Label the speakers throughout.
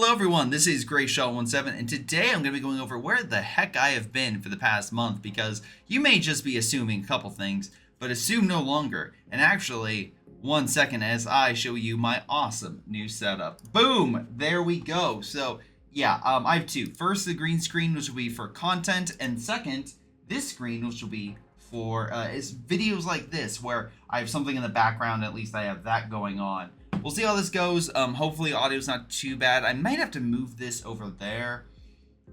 Speaker 1: Hello everyone, this is Greyshot117, and today I'm going to be going over where the heck I have been for the past month, because you may just be assuming a couple things, but assume no longer. And actually, 1 second as I show you my awesome new setup. Boom! There we go. So yeah, I have two. First, the green screen, which will be for content, and second, this screen, which will be for is videos like this, where I have something in the background. At least I have that going on. We'll see how this goes. Hopefully audio's not too bad. I might have to move this over there.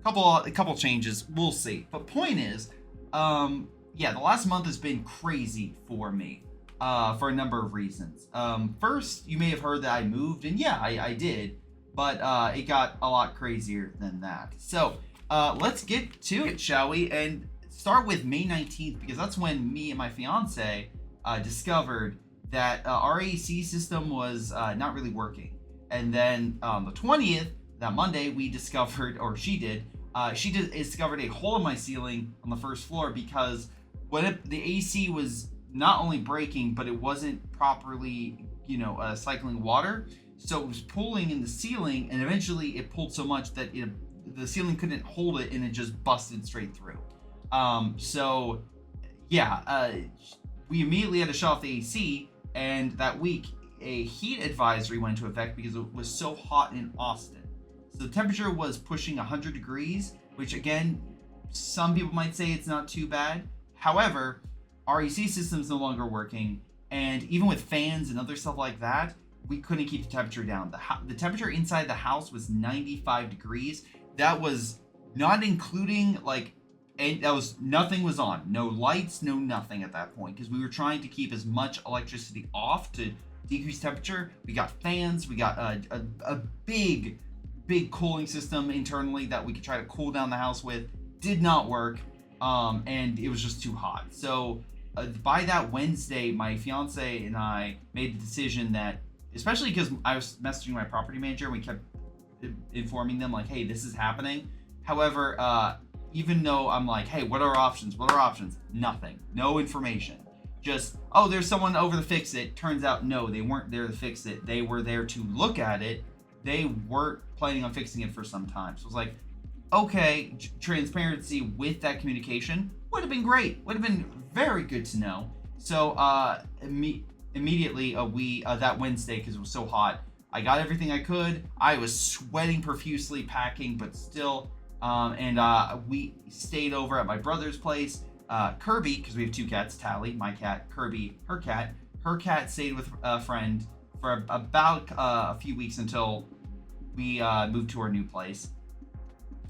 Speaker 1: A couple changes. We'll see. But point is, yeah, the last month has been crazy for me for a number of reasons. First, you may have heard that I moved, and yeah, I did. But it got a lot crazier than that. So let's get to it, shall we? And start with May 19th, because that's when me and my fiance discovered that our AC system was not really working. And then the 20th, that Monday, we discovered, or she discovered a hole in my ceiling on the first floor, because the AC was not only breaking, but it wasn't properly, cycling water. So it was pulling in the ceiling, and eventually it pulled so much that the ceiling couldn't hold it, and it just busted straight through. So yeah, we immediately had to shut off the AC. And that week, a heat advisory went into effect because it was so hot in Austin. So the temperature was pushing 100 degrees, which again, some people might say it's not too bad. However, our AC system's no longer working. And even with fans and other stuff like that, we couldn't keep the temperature down. The temperature inside the house was 95 degrees. That was not including nothing was on. No lights, no nothing at that point, because we were trying to keep as much electricity off to decrease temperature. We got fans, we got a big cooling system internally that we could try to cool down the house with. Did not work, and it was just too hot. So by that Wednesday, my fiance and I made the decision that, especially because I was messaging my property manager, and we kept informing them like, hey, this is happening. However, even though I'm like, hey, what are options? What are options? Nothing. No information. Just, oh, there's someone over to fix it. Turns out, no, they weren't there to fix it. They were there to look at it. They weren't planning on fixing it for some time. So it's like, okay, transparency with that communication would have been great. Would have been very good to know. So immediately, that Wednesday, because it was so hot, I got everything I could. I was sweating profusely, packing, but still... we stayed over at my brother's place. Kirby, because we have two cats, Tally, my cat, Kirby, her cat. Her cat stayed with a friend for about a few weeks until we moved to our new place.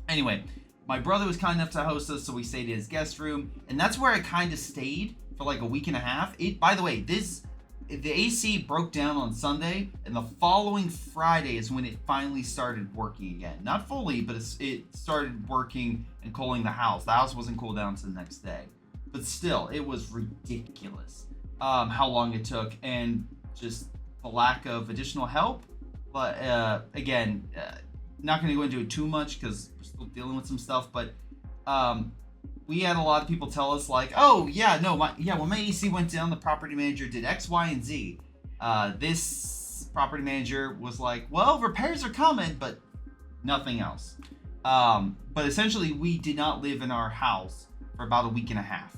Speaker 1: Anyway, my brother was kind enough to host us, so we stayed in his guest room, and that's where I kind of stayed for like a week and a half. By the way, the AC broke down on Sunday, and the following Friday is when it finally started working again. Not fully, but it started working and cooling the house. The house wasn't cooled down until the next day. But still, it was ridiculous how long it took, and just the lack of additional help. But again, not going to go into it too much because we're still dealing with some stuff, but we had a lot of people tell us like, oh yeah, no, when my AC went down, the property manager did X, Y, and Z. This property manager was like, well, repairs are coming, but nothing else. But essentially, we did not live in our house for about a week and a half.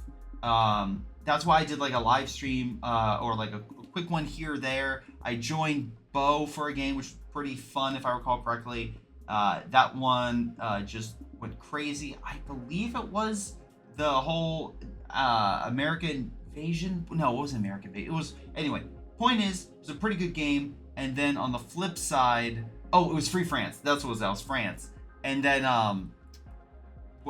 Speaker 1: That's why I did like a live stream or like a quick one here or there. I joined Bo for a game, which was pretty fun if I recall correctly. That one just went crazy. I believe it was the whole American invasion. No, it wasn't American invasion. It was, anyway, point is, it was a pretty good game. And then on the flip side, oh, it was Free France. That's what it was. That was France. And then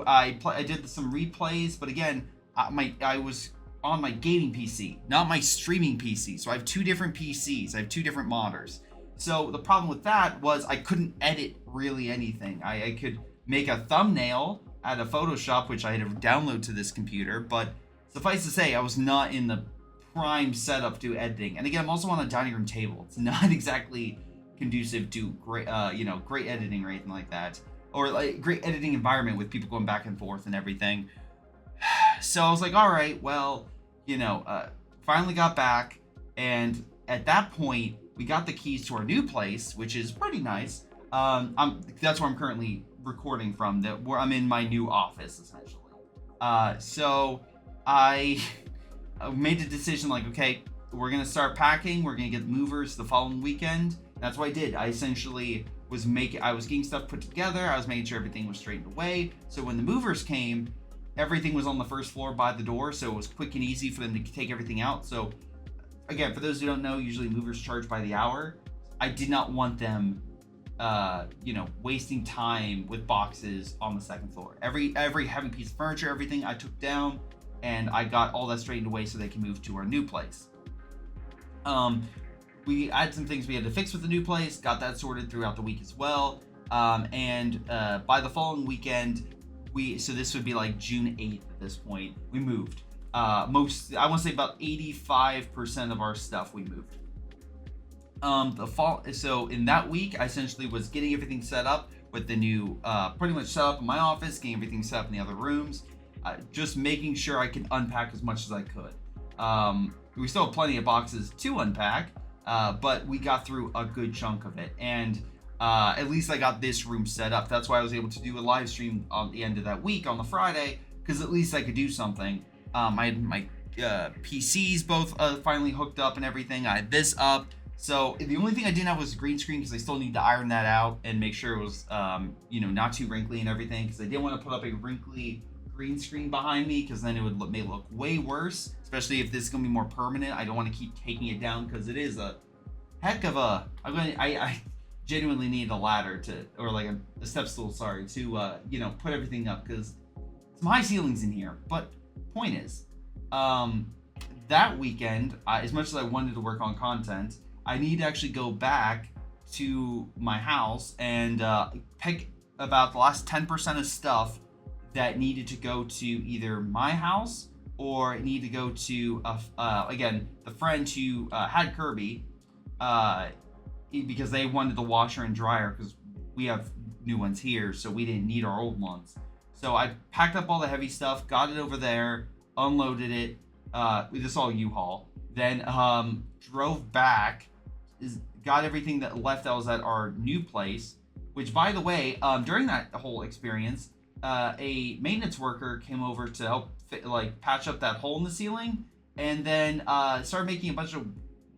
Speaker 1: I did some replays, but again, I was on my gaming PC, not my streaming PC. So I have two different PCs. I have two different modders. So the problem with that was I couldn't edit really anything. I could make a thumbnail out of Photoshop, which I had to download to this computer, but suffice to say, I was not in the prime setup to editing. And again, I'm also on a dining room table. It's not exactly conducive to great, great editing or anything like that, or like great editing environment with people going back and forth and everything. So I was like, all right, well, finally got back, and at that point, we got the keys to our new place, which is pretty nice. That's where I'm currently recording from. Where I'm in my new office essentially. So I made the decision like, okay, we're gonna start packing. We're gonna get movers the following weekend. That's what I did. I essentially was getting stuff put together. I was making sure everything was straightened away. So when the movers came, everything was on the first floor by the door. So it was quick and easy for them to take everything out. So again, for those who don't know, usually movers charge by the hour. I did not want them, wasting time with boxes on the second floor. Every heavy piece of furniture, everything I took down, and I got all that straightened away so they can move to our new place. We had some things we had to fix with the new place, got that sorted throughout the week as well. And by the following weekend, so this would be like June 8th at this point, we moved. I want to say about 85% of our stuff we moved. So in that week, I essentially was getting everything set up with the new, pretty much set up in my office, getting everything set up in the other rooms, just making sure I could unpack as much as I could. We still have plenty of boxes to unpack, but we got through a good chunk of it, and at least I got this room set up. That's why I was able to do a live stream on the end of that week on the Friday, because at least I could do something. I had my PCs both finally hooked up and everything. I had this up. So the only thing I didn't have was a green screen, because I still need to iron that out and make sure it was, not too wrinkly and everything, because I didn't want to put up a wrinkly green screen behind me, because then it would make it look way worse, especially if this is going to be more permanent. I don't want to keep taking it down, because it is a heck of a... I genuinely need a ladder or like a step stool, to, put everything up, because some high ceilings in here. But point is, that weekend, as much as I wanted to work on content, I need to actually go back to my house and pick about the last 10% of stuff that needed to go to either my house or need to go to, again, the friend who had Kirby, because they wanted the washer and dryer, because we have new ones here, so we didn't need our old ones. So I packed up all the heavy stuff, got it over there, unloaded it, this is all U-Haul, then drove back, got everything that was at our new place, which, by the way, during that whole experience, a maintenance worker came over to help patch up that hole in the ceiling, and then started making a bunch of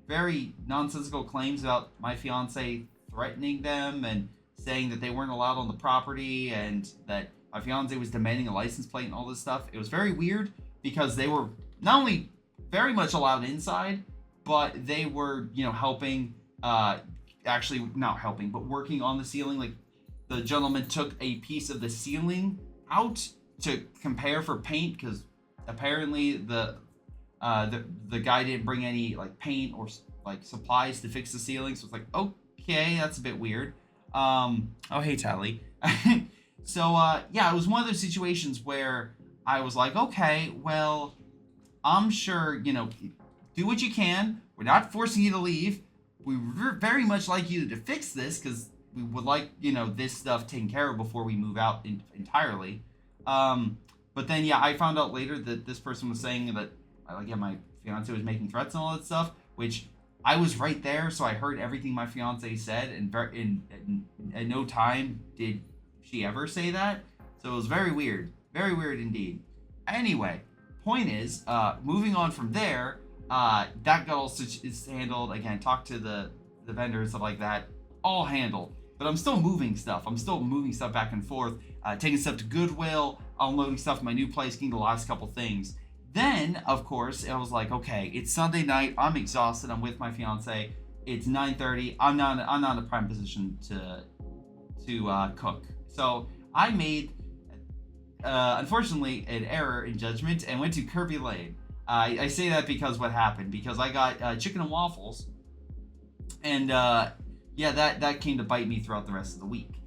Speaker 1: very nonsensical claims about my fiance threatening them and saying that they weren't allowed on the property, and that my fiance was demanding a license plate and all this stuff. It was very weird, because they were not only very much allowed inside, but they were, helping, actually not helping, but working on the ceiling. Like, the gentleman took a piece of the ceiling out to compare for paint, because apparently the guy didn't bring any paint or supplies to fix the ceiling. So it's like, okay, that's a bit weird. Oh, hey, Tally. So it was one of those situations where I was like, okay, well, I'm sure, do what you can. We're not forcing you to leave. We very much like you to fix this, because we would like, this stuff taken care of before we move out entirely. But then, I found out later that this person was saying that, my fiance was making threats and all that stuff, which I was right there, so I heard everything my fiance said, and in no time did she ever say that. So it was very weird indeed. Anyway, point is, moving on from there, that got all handled. Again, talked to the vendor and stuff like that, all handled. But I'm still moving stuff. Back and forth, taking stuff to Goodwill, unloading stuff in my new place, getting the last couple things. Then, of course, I was like, okay, it's Sunday night. I'm exhausted. I'm with my fiance. It's 9:30. I'm not in a prime position to cook. So I made, unfortunately, an error in judgment and went to Kirby Lane. I say that because what happened? Because I got chicken and waffles, and that came to bite me throughout the rest of the week.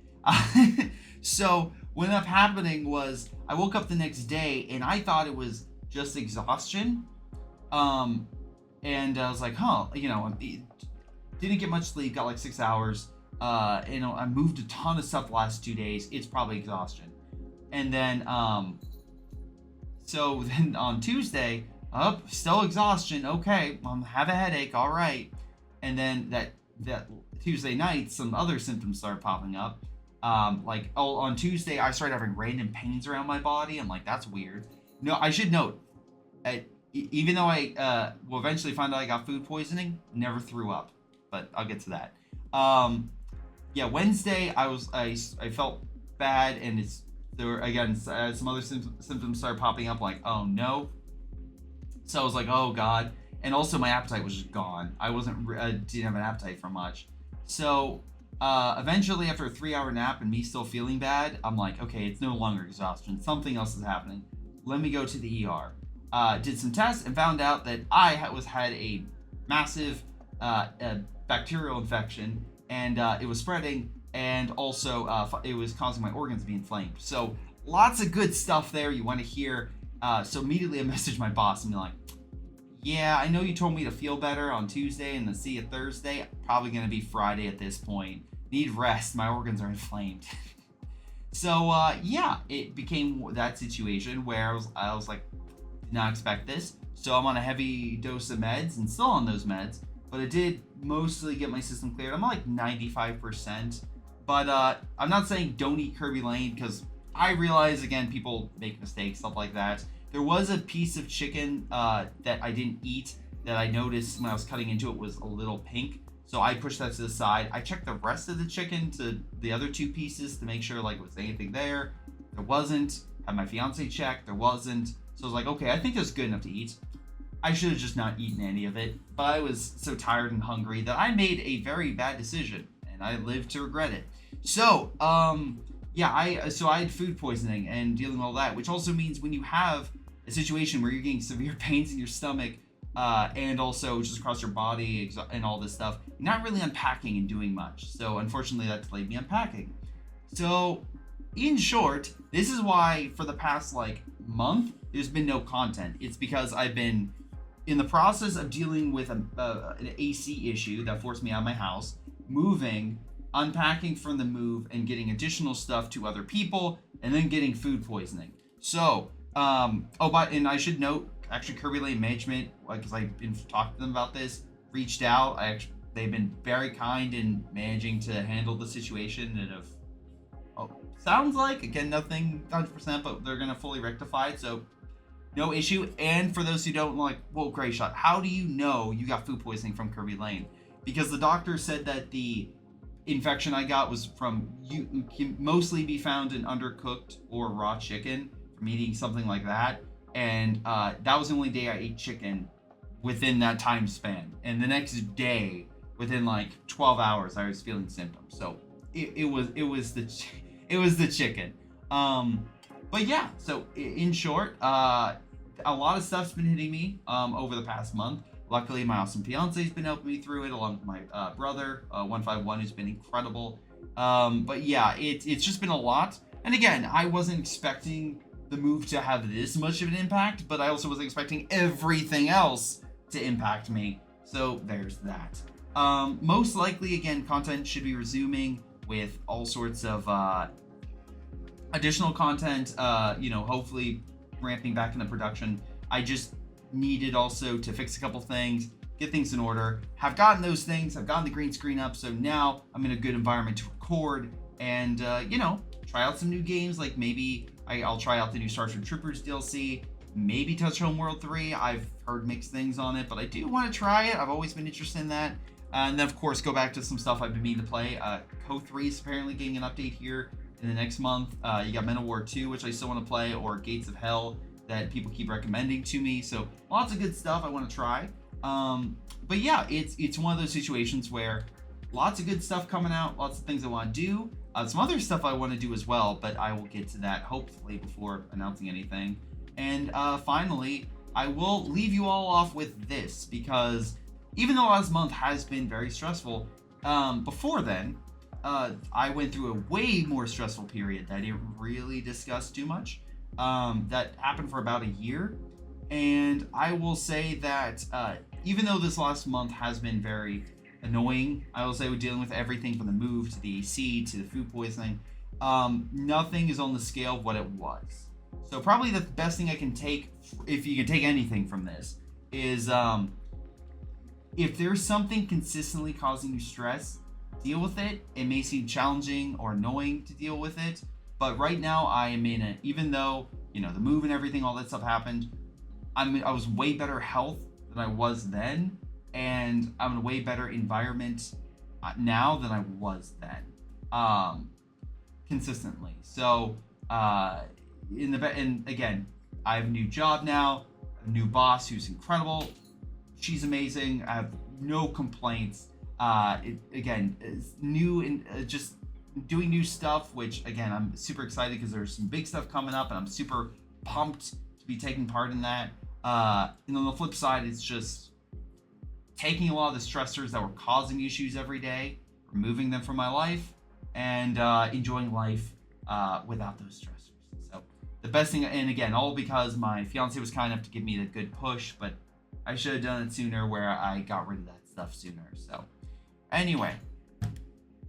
Speaker 1: So what ended up happening was I woke up the next day and I thought it was just exhaustion, and I was like, didn't get much sleep, got like 6 hours. I moved a ton of stuff the last 2 days. It's probably exhaustion. And then, so then on Tuesday, still exhaustion. Okay, have a headache. All right. And then that that Tuesday night, some other symptoms started popping up. On Tuesday, I started having random pains around my body. I'm like, that's weird. No, I should note, even though I will eventually find out I got food poisoning, never threw up. But I'll get to that. Wednesday I felt bad, and there were again some other symptoms started popping up. Like, oh no. So I was like, oh god. And also my appetite was just gone. I didn't have an appetite for much. So eventually, after a 3-hour nap and me still feeling bad, I'm like, okay, it's no longer exhaustion. Something else is happening. Let me go to the ER. Did some tests and found out that I had a massive bacterial infection, and it was spreading, and also it was causing my organs to be inflamed. So lots of good stuff there you want to hear. So immediately I messaged my boss and be like, yeah, I know you told me to feel better on Tuesday and to see you Thursday. Probably going to be Friday at this point. Need rest. My organs are inflamed. So, it became that situation where I was like, did not expect this. So I'm on a heavy dose of meds and still on those meds. But it did mostly get my system cleared. I'm like 95%. But I'm not saying don't eat Kirby Lane, because I realize, again, people make mistakes, stuff like that. There was a piece of chicken that I didn't eat that I noticed when I was cutting into it was a little pink. So I pushed that to the side. I checked the rest of the chicken to the other 2 pieces to make sure was anything there. There wasn't. Had my fiance check. There wasn't. So I was like, okay, I think that's good enough to eat. I should have just not eaten any of it. But I was so tired and hungry that I made a very bad decision, and I lived to regret it. So, I had food poisoning and dealing with all that, which also means when you have a situation where you're getting severe pains in your stomach, and also just across your body and all this stuff, you're not really unpacking and doing much. So unfortunately, that delayed me unpacking. So in short, this is why for the past month, there's been no content. It's because I've been in the process of dealing with an AC issue that forced me out of my house, moving, unpacking from the move, and getting additional stuff to other people, and then getting food poisoning. So, and I should note, actually, Kirby Lane Management, because I've been talking to them about this, reached out. They've been very kind in managing to handle the situation, and sounds like, again, nothing 100%, but they're going to fully rectify it, so no issue. And for those who don't well, Greyshot, how do you know you got food poisoning from Kirby Lane? Because the doctor said that the infection I got was can mostly be found in undercooked or raw chicken from eating something like that. And that was the only day I ate chicken within that time span. And the next day, within 12 hours, I was feeling symptoms. So it was the chicken. But yeah, so in short, a lot of stuff's been hitting me over the past month. Luckily, my awesome fiance's been helping me through it, along with my brother, 151, who's been incredible. But yeah, it's just been a lot. And again, I wasn't expecting the move to have this much of an impact, but I also wasn't expecting everything else to impact me. So there's that. Most likely, again, content should be resuming with all sorts of additional content, hopefully ramping back into production. I just needed also to fix a couple things, get things in order. Have gotten those things. I've gotten the green screen up, so now I'm in a good environment to record and, try out some new games. Like maybe I'll try out the new Starship Troopers DLC, maybe touch Home World 3. I've heard mixed things on it, but I do want to try it. I've always been interested in that. And then, of course, go back to some stuff I've been meaning to play. Co 3 is apparently getting an update here in the next month. You got Men of War 2, which I still want to play, or Gates of Hell that people keep recommending to me. So lots of good stuff I want to try. But yeah, it's one of those situations where lots of good stuff coming out, lots of things I want to do. Some other stuff I want to do as well, but I will get to that hopefully before announcing anything. And finally, I will leave you all off with this, because even though last month has been very stressful, before then, I went through a way more stressful period that I didn't really discuss too much. That happened for about a year. And I will say that even though this last month has been very annoying, I will say we're dealing with everything from the move to the AC to the food poisoning. Nothing is on the scale of what it was. So probably the best thing I can take, if you can take anything from this, is if there's something consistently causing you stress, deal with it. It may seem challenging or annoying to deal with it, but right now I am in it. Even though, you know, the move and everything, all that stuff happened, I was way better health than I was then, and I'm in a way better environment now than I was then, consistently. So, and again, I have a new job now, a new boss who's incredible. She's amazing. I have no complaints. Again, it's new and just doing new stuff, which again, I'm super excited because there's some big stuff coming up, and I'm super pumped to be taking part in that. And on the flip side, it's just taking a lot of the stressors that were causing issues every day, removing them from my life, and enjoying life without those stressors. So the best thing, and again, all because my fiance was kind enough to give me the good push, but I should have done it sooner, where I got rid of that stuff sooner. So anyway,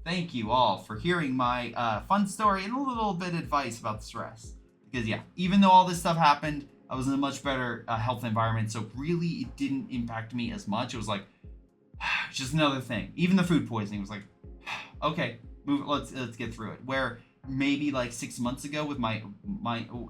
Speaker 1: thank you all for hearing my fun story and a little bit of advice about stress. Because yeah, even though all this stuff happened, I was in a much better health environment, so really it didn't impact me as much. It was like, just another thing. Even the food poisoning was like, okay, let's get through it. Where maybe like 6 months ago with my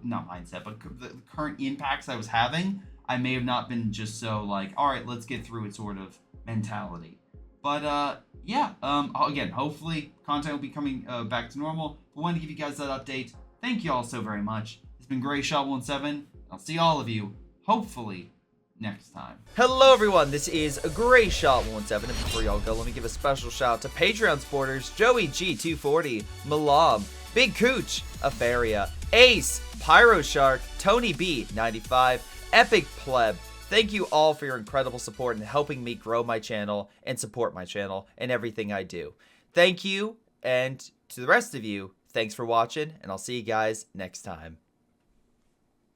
Speaker 1: not mindset, but the current impacts I was having, I may have not been just so like, all right, let's get through it sort of mentality. But yeah, again, hopefully content will be coming back to normal. But wanted to give you guys that update. Thank you all so very much. It's been Greyshot117. I'll see all of you, hopefully, next time.
Speaker 2: Hello everyone, this is Greyshot117, and before y'all go, let me give a special shout out to Patreon supporters Joey G240, Milam, Big Cooch, Aphyria, Ace, Pyro Shark, Tonybee 95, Epic Pleb. Thank you all for your incredible support in helping me grow my channel and support my channel and everything I do. Thank you, and to the rest of you, thanks for watching, and I'll see you guys next time.